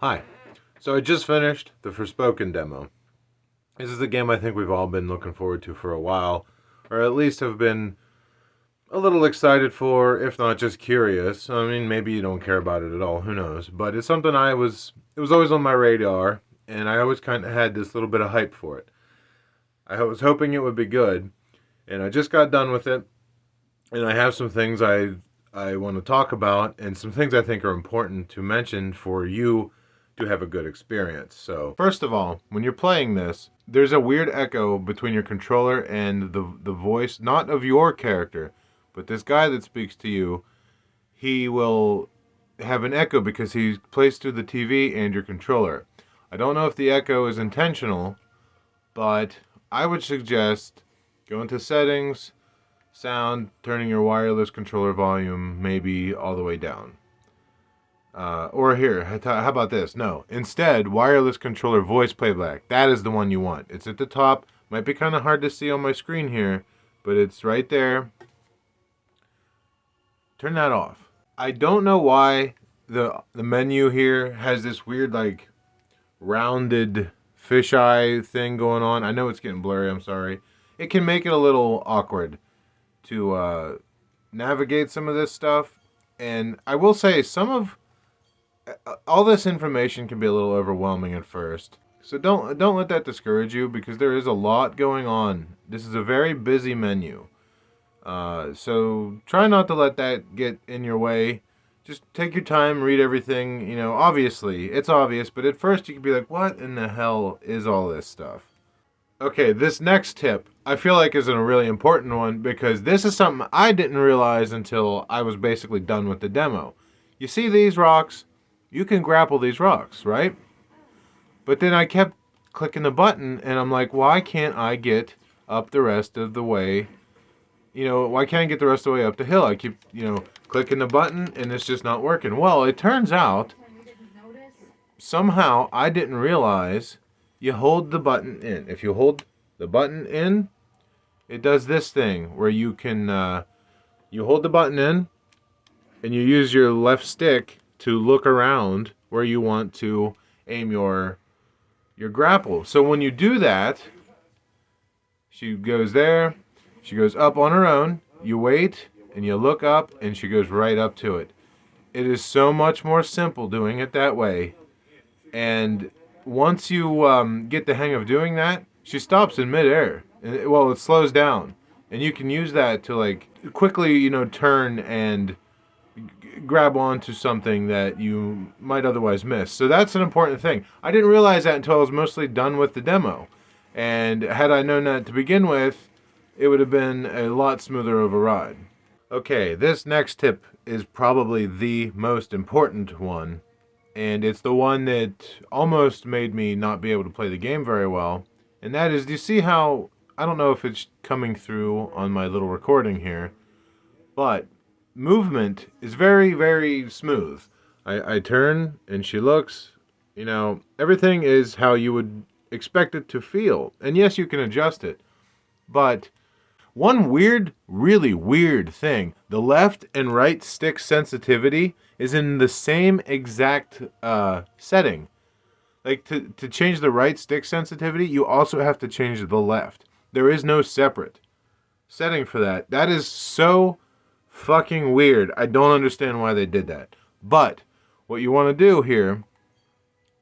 Hi. So I just finished the Forspoken demo. This is a game I think we've all been looking forward to for a while, or at least have been a little excited for, if not just curious. I mean, maybe you don't care about it at all, who knows. But it's something it was always on my radar, and I always kind of had this little bit of hype for it. I was hoping it would be good, and I just got done with it, and I have some things I want to talk about, and some things I think are important to mention for you to have a good experience. So, first of all, when you're playing this, there's a weird echo between your controller and the voice, not of your character, but this guy that speaks to you. He will have an echo because he's placed through the TV and your controller. I don't know if the echo is intentional, but I would suggest go into settings, sound, turning your wireless controller volume maybe all the way down. Or here, how about this? No, instead, wireless controller voice playback. That is the one you want. It's at the top. Might be kind of hard to see on my screen here, but it's right there. Turn that off. I don't know why the menu here has this weird like rounded fisheye thing going on. I know it's getting blurry. I'm sorry. It can make it a little awkward to navigate some of this stuff. And I will say all this information can be a little overwhelming at first. So don't let that discourage you because there is a lot going on. This is a very busy menu. So try not to let that get in your way. Just take your time, read everything. You know, obviously, it's obvious, but at first you could be like, what in the hell is all this stuff? Okay, this next tip I feel like is a really important one because this is something I didn't realize until I was basically done with the demo. You see these rocks? You can grapple these rocks, right? But then I kept clicking the button and I'm like, why can't I get up the rest of the way? You know, why can't I get the rest of the way up the hill? I keep, clicking the button and it's just not working. Well, it turns out somehow I didn't realize you hold the button in. If you hold the button in, it does this thing where you hold the button in and you use your left stick to look around where you want to aim your grapple. So when you do that, she goes there, she goes up on her own, you wait, and you look up, and she goes right up to it. It is so much more simple doing it that way. And once you get the hang of doing that, she stops in midair. Well, it slows down. And you can use that to like quickly, turn and grab onto something that you might otherwise miss. So that's an important thing. I didn't realize that until I was mostly done with the demo. And had I known that to begin with, it would have been a lot smoother of a ride. Okay, this next tip is probably the most important one, and it's the one that almost made me not be able to play the game very well. And that is, do you see how, I don't know if it's coming through on my little recording here, but movement is very, very smooth. I turn and she looks, everything is how you would expect it to feel. And yes, you can adjust it. But one weird, really weird thing, the left and right stick sensitivity is in the same exact setting. Like to change the right stick sensitivity, you also have to change the left. There is no separate setting for that. That is so fucking weird. I don't understand why they did that. But what you want to do here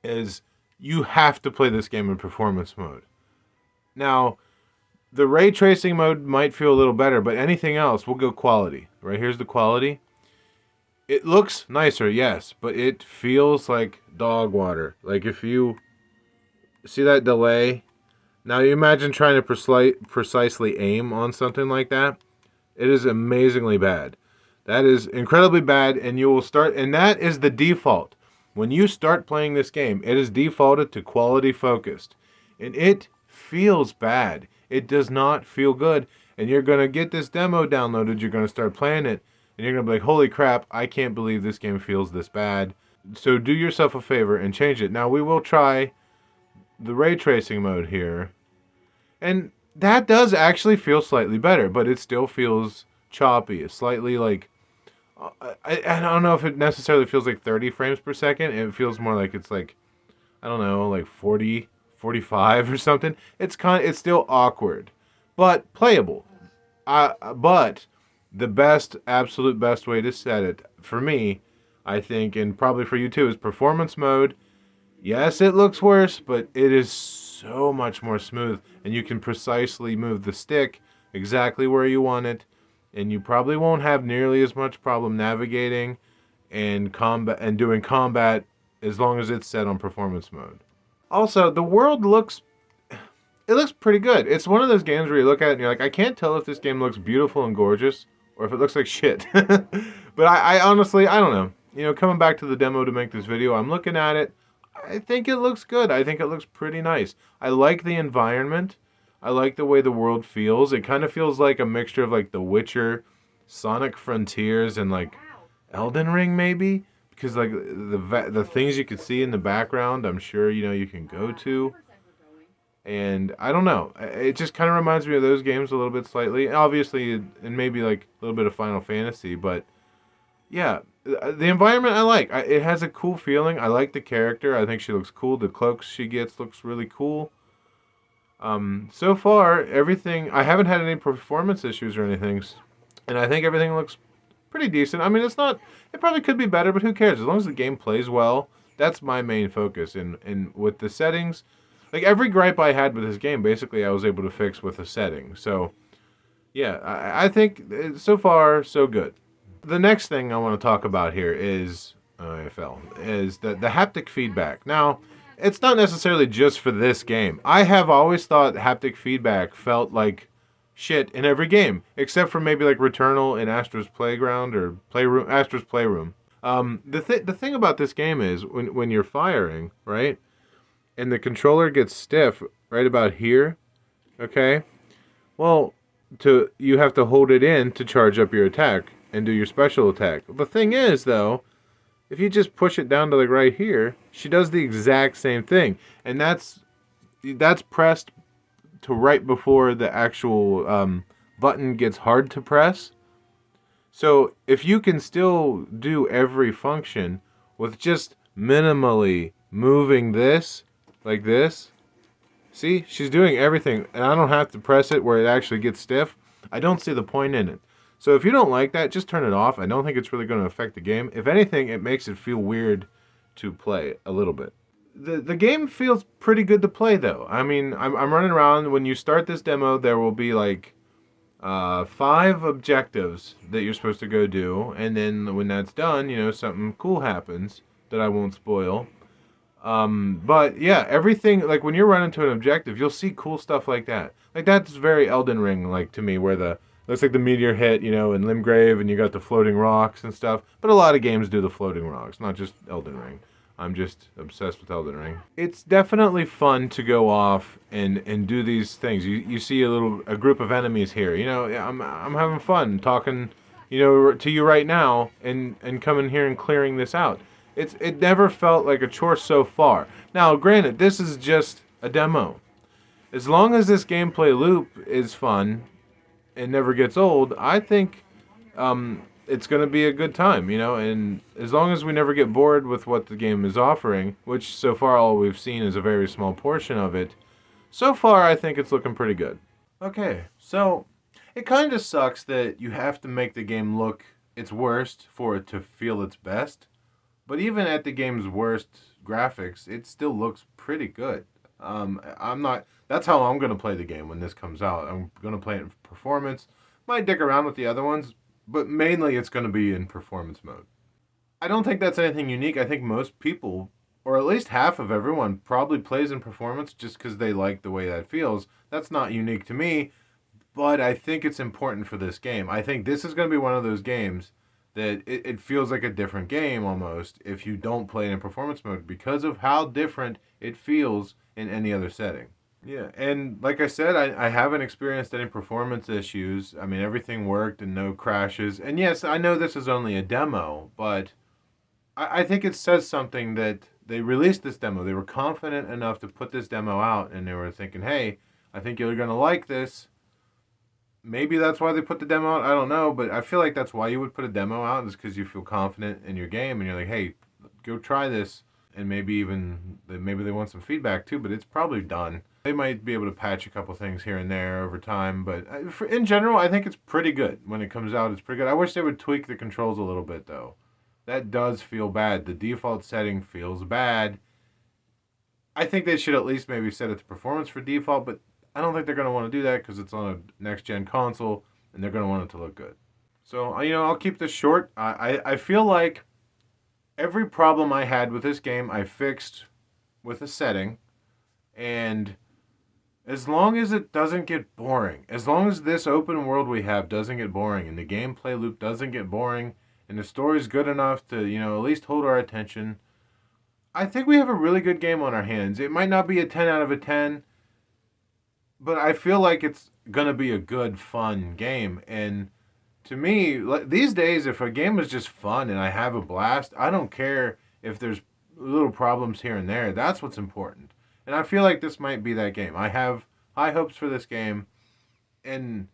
is you have to play this game in performance mode. Now, the ray tracing mode might feel a little better, but anything else, we'll go quality. Right here's the quality. It looks nicer, yes, but it feels like dog water. Like if you see that delay, now you imagine trying to precisely aim on something like that. It is amazingly bad. That is incredibly bad, and you will start, and that is the default. When you start playing this game, it is defaulted to quality focused, and it feels bad. It does not feel good, and you're going to get this demo downloaded, you're going to start playing it, and you're going to be like, holy crap, I can't believe this game feels this bad. So do yourself a favor and change it. Now we will try the ray tracing mode here, and that does actually feel slightly better, but it still feels choppy. It's slightly like I don't know if it necessarily feels like 30 frames per second. It feels more like it's like, I don't know, like 40, 45 or something. It's still awkward, but playable. But the absolute best way to set it for me, I think, and probably for you too, is performance mode. Yes, it looks worse, but it is so much more smooth, and you can precisely move the stick exactly where you want it, and you probably won't have nearly as much problem navigating and combat and doing combat as long as it's set on performance mode. Also, the world looks it looks pretty good. It's one of those games where you look at it and you're like, I can't tell if this game looks beautiful and gorgeous or if it looks like shit. But I honestly, I don't know. Coming back to the demo to make this video, I'm looking at it. I think it looks good. I think it looks pretty nice. I like the environment. I like the way the world feels. It kind of feels like a mixture of like The Witcher, Sonic Frontiers, and like Elden Ring maybe, because like the things you can see in the background, I'm sure you can go to. And I don't know. It just kind of reminds me of those games a little bit slightly. Obviously, and maybe like a little bit of Final Fantasy, but yeah, the environment I like. It has a cool feeling. I like the character. I think she looks cool. The cloak she gets looks really cool. So far, everything. I haven't had any performance issues or anything, and I think everything looks pretty decent. I mean, it's not. It probably could be better, but who cares? As long as the game plays well, that's my main focus. And with the settings, like every gripe I had with this game, basically I was able to fix with a setting. So yeah, I think so far so good. The next thing I want to talk about here is the haptic feedback. Now, it's not necessarily just for this game. I have always thought haptic feedback felt like shit in every game, except for maybe like Returnal and Astro's Playground or Playroom, Astro's Playroom. The thing about this game is when you're firing, right, and the controller gets stiff right about here, okay? Well, to you have to hold it in to charge up your attack and do your special attack. The thing is, though, if you just push it down to like right here, she does the exact same thing, and that's pressed to right before the actual button gets hard to press. So if you can still do every function with just minimally moving this like this, see, she's doing everything, and I don't have to press it where it actually gets stiff. I don't see the point in it. So if you don't like that, just turn it off. I don't think it's really going to affect the game. If anything, it makes it feel weird to play a little bit. The game feels pretty good to play, though. I mean, I'm running around. When you start this demo, there will be like 5 objectives that you're supposed to go do, and then when that's done, something cool happens that I won't spoil. But yeah, everything, like when you're running to an objective, you'll see cool stuff like that. Like that's very Elden Ring like to me, where the looks like the meteor hit, in Limgrave, and you got the floating rocks and stuff. But a lot of games do the floating rocks, not just Elden Ring. I'm just obsessed with Elden Ring. It's definitely fun to go off and do these things. You see a group of enemies here. I'm having fun talking, to you right now and coming here and clearing this out. It never felt like a chore so far. Now, granted, this is just a demo. As long as this gameplay loop is fun and never gets old, I think it's going to be a good time, and as long as we never get bored with what the game is offering, which so far all we've seen is a very small portion of it, so far I think it's looking pretty good. Okay, so it kind of sucks that you have to make the game look its worst for it to feel its best. But even at the game's worst graphics, it still looks pretty good. I'm not. That's how I'm gonna play the game when this comes out. I'm gonna play it in performance. Might dick around with the other ones, but mainly it's gonna be in performance mode. I don't think that's anything unique. I think most people, or at least half of everyone, probably plays in performance just because they like the way that feels. That's not unique to me, but I think it's important for this game. I think this is gonna be one of those games that it feels like a different game almost if you don't play it in performance mode because of how different it feels in any other setting. Yeah, and like I said, I haven't experienced any performance issues. I mean, everything worked and no crashes. And yes, I know this is only a demo, but I think it says something that they released this demo. They were confident enough to put this demo out, and they were thinking, hey, I think you're going to like this. maybe that's why they put the demo out. I don't know, but I feel like that's why you would put a demo out, is because you feel confident in your game and you're like, hey, go try this, and maybe they want some feedback too. But it's probably done. They might be able to patch a couple things here and there over time, but in general, I think it's pretty good. When it comes out, it's pretty good. I wish they would tweak the controls a little bit though. That does feel bad. The default setting feels bad. I think they should at least maybe set it to performance for default, but I don't think they're going to want to do that because it's on a next gen console and they're going to want it to look good. So, I'll keep this short. I feel like every problem I had with this game I fixed with a setting, and as long as it doesn't get boring, as long as this open world we have doesn't get boring and the gameplay loop doesn't get boring and the story's good enough to, at least hold our attention, I think we have a really good game on our hands. It might not be a 10 out of a 10, but I feel like it's going to be a good, fun game. And to me, these days, if a game is just fun and I have a blast, I don't care if there's little problems here and there. That's what's important. And I feel like this might be that game. I have high hopes for this game, and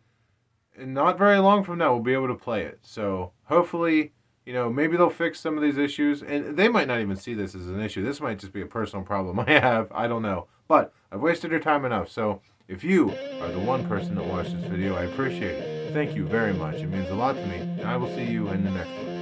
not very long from now we'll be able to play it. So hopefully, maybe they'll fix some of these issues, and they might not even see this as an issue. This might just be a personal problem I have. I don't know. But I've wasted your time enough. So if you are the one person that watched this video, I appreciate it. Thank you very much. It means a lot to me, and I will see you in the next one.